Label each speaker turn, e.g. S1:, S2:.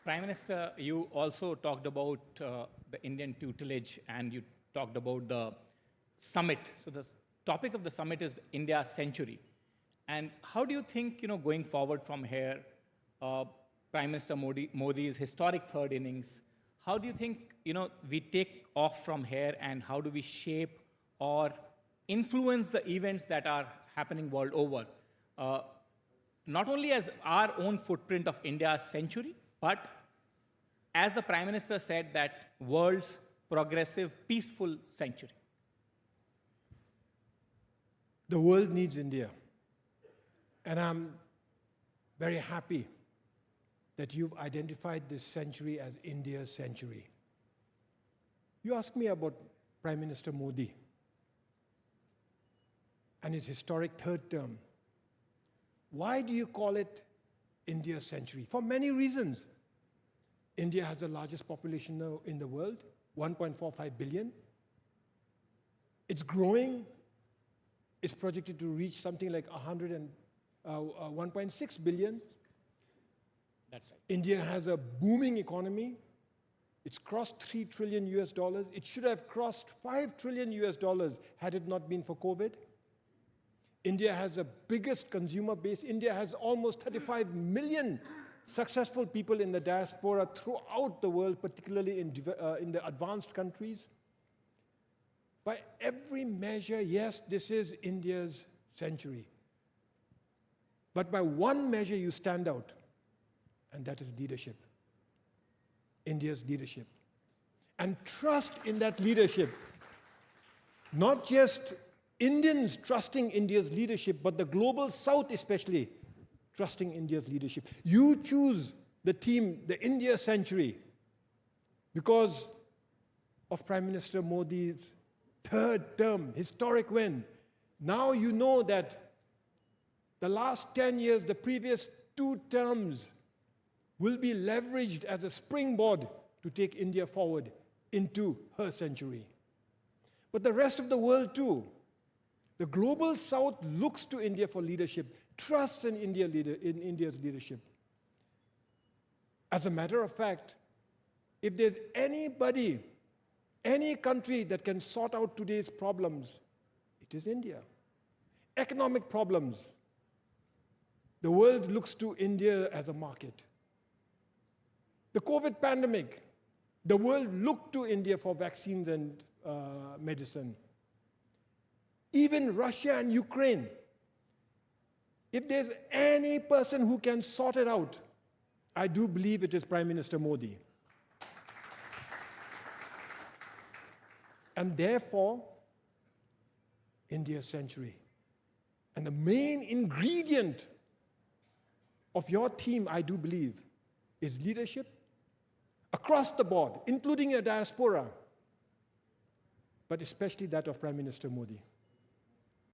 S1: Prime Minister, you also talked about the Indian tutelage and you talked about the summit. So the topic of the summit is India Century. And how do you think, going forward from here, Prime Minister Modi's historic third innings, how do you think, we take off from here and how do we shape or influence the events that are happening world over? Not only as our own footprint of India's century, but as the Prime Minister said, that world's progressive, peaceful century.
S2: The world needs India. And I'm very happy that you've identified this century as India's century. You asked me about Prime Minister Modi and his historic third term. Why do you call it India's century? For many reasons. India has the largest population now in the world, 1.45 billion. It's growing. It's projected to reach something like 1.6 billion.
S1: That's right.
S2: India has a booming economy. It's crossed $3 trillion US. It should have crossed $5 trillion US had it not been for COVID. India has the biggest consumer base. India has almost 35 million successful people in the diaspora throughout the world, particularly in the advanced countries. By every measure, yes, this is India's century. But by one measure, you stand out, and that is leadership. India's leadership. And trust in that leadership. Not just Indians trusting India's leadership, but the global South especially trusting India's leadership. You choose the team, the India century, because of Prime Minister Modi's third term, historic win. Now you know that the last 10 years, the previous 2 terms will be leveraged as a springboard to take India forward into her century. But the rest of the world too. The global South looks to India for leadership, trusts in India's leadership. As a matter of fact, if there's anybody, any country that can sort out today's problems, it is India. Economic problems. The world looks to India as a market. The COVID pandemic, the world looked to India for vaccines and medicine. Even Russia and Ukraine. If there's any person who can sort it out, I do believe it is Prime Minister Modi. And therefore, India's century. And the main ingredient of your team, I do believe, is leadership across the board, including a diaspora, but especially that of Prime Minister Modi.